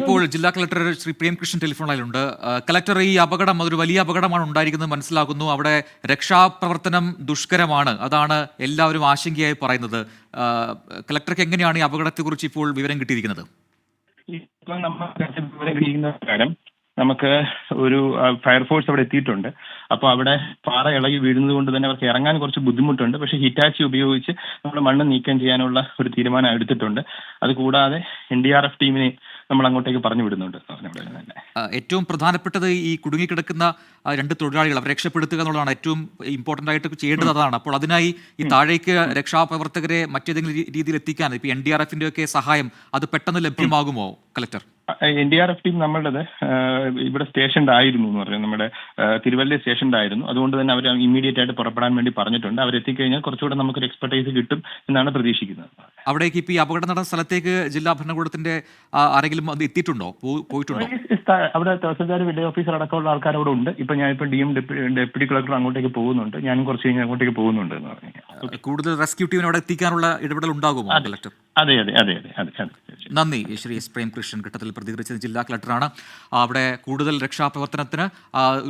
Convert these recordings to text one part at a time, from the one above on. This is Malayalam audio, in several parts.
ഇപ്പോൾ ജില്ലാ കളക്ടർ ശ്രീ പ്രേംകൃഷ്ണൻ ടെലിഫോൺ ലൈനിലുണ്ട്. കളക്ടർ, ഈ അപകടം അതൊരു വലിയ അപകടമാണ് ഉണ്ടായിരിക്കുന്നത് മനസ്സിലാക്കുന്നു. അവിടെ രക്ഷാപ്രവർത്തനം ദുഷ്കരമാണ്, അതാണ് എല്ലാവരും ആശങ്കയായി പറയുന്നത്. കളക്ടർക്ക് എങ്ങനെയാണ് ഈ അപകടത്തെക്കുറിച്ച് ഇപ്പോൾ വിവരം കിട്ടിയിരിക്കുന്നത്? ഇപ്പൊ നമ്മൾ വിവരം കിട്ടിയിരിക്കുന്ന പ്രകാരം നമുക്ക് ഒരു ഫയർഫോഴ്സ് അവിടെ എത്തിയിട്ടുണ്ട്. അപ്പോൾ അവിടെ പാറ ഇളകി വീഴുന്നത് കൊണ്ട് തന്നെ അവർക്ക് ഇറങ്ങാൻ കുറച്ച് ബുദ്ധിമുട്ടുണ്ട്. പക്ഷേ ഹിറ്റാച്ചി ഉപയോഗിച്ച് നമ്മൾ മണ്ണ് നീക്കം ചെയ്യാനുള്ള ഒരു തീരുമാനം എടുത്തിട്ടുണ്ട്. അതുകൂടാതെ NDRF ടീമിനെ നമ്മൾ അങ്ങോട്ടേക്ക് പറഞ്ഞു വിടുന്നുണ്ട്. ഏറ്റവും പ്രധാനപ്പെട്ടത് ഈ കുടുങ്ങിക്കിടക്കുന്ന രണ്ട് തൊഴിലാളികൾ അവരെ രക്ഷപ്പെടുത്തുക എന്നുള്ളതാണ് ഏറ്റവും ഇമ്പോർട്ടന്റ് ആയിട്ട് ചെയ്യേണ്ടത്. അതാണ്. അപ്പോൾ അതിനായി ഈ താഴേക്ക് രക്ഷാപ്രവർത്തകരെ മറ്റേതെങ്കിലും രീതിയിൽ എത്തിക്കാൻ ഇപ്പൊ NDRFന്റെ ഒക്കെ സഹായം അത് പെട്ടെന്ന് ലഭ്യമാകുമോ കളക്ടർ? NDRF ടീം നമ്മളുടെ ഇവിടെ സ്റ്റേഷൻഡ് ആയിരുന്നു എന്ന് പറയുന്നത്, നമ്മുടെ തിരുവല്ല സ്റ്റേഷൻഡ് ആയിരുന്നു. അതുകൊണ്ട് തന്നെ അവർ ഇമ്മീഡിയറ്റ് ആയിട്ട് പുറപ്പെടാൻ വേണ്ടി പറഞ്ഞിട്ടുണ്ട്. അവരെത്തിക്കഴിഞ്ഞാൽ കുറച്ചുകൂടെ നമുക്കൊരു എക്സ്പെർട്ടൈസ് കിട്ടും എന്നാണ് പ്രതീക്ഷിക്കുന്നത്. അവിടേക്ക് ഇപ്പൊ ഈ അപകടം നടന്ന സ്ഥലത്തേക്ക് ജില്ലാ ഭരണകൂടത്തിന്റെ ആരെങ്കിലും അത് എത്തിയിട്ടുണ്ടോ, പോയിട്ടുണ്ടോ? അവിടെ തഹസിൽദാർ, വില്ലേജ് ഓഫീസർ അടക്കമുള്ള ആൾക്കാർ അവിടെ ഉണ്ട്. ഇപ്പൊ ഞാനിപ്പോ ഡെപ്യൂട്ടി കളക്ടർ അങ്ങോട്ടേക്ക് പോകുന്നുണ്ട്. ഞാനും കുറച്ച് കഴിഞ്ഞ് അങ്ങോട്ടേക്ക് പോകുന്നുണ്ട് എന്ന് പറഞ്ഞു. കൂടുതൽ റെസ്ക്യൂ ടീമിനെ അവിടെ എത്തിക്കാനുള്ള ഇടപെടൽ ഉണ്ടാകുമോ കളക്ടർ? അതെ. നന്ദി. ശ്രീ എസ് പ്രേംകൃഷ്ണൻ ഘട്ടത്തിൽ പ്രതികരിച്ചത് ജില്ലാ കളക്ടറാണ്. അവിടെ കൂടുതൽ രക്ഷാപ്രവർത്തനത്തിന്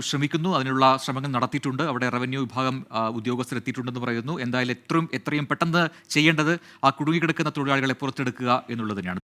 ശ്രമിക്കുന്നു, അതിനുള്ള ശ്രമങ്ങൾ നടത്തിയിട്ടുണ്ട്. അവിടെ റവന്യൂ വിഭാഗം ഉദ്യോഗസ്ഥരെത്തിയിട്ടുണ്ടെന്ന് പറയുന്നു. എന്തായാലും എത്രയും പെട്ടെന്ന് ചെയ്യേണ്ടത് ആ കുടുങ്ങിക്കിടക്കുന്ന തൊഴിലാളികളെ പുറത്തെടുക്കുക എന്നുള്ളത് തന്നെയാണ്.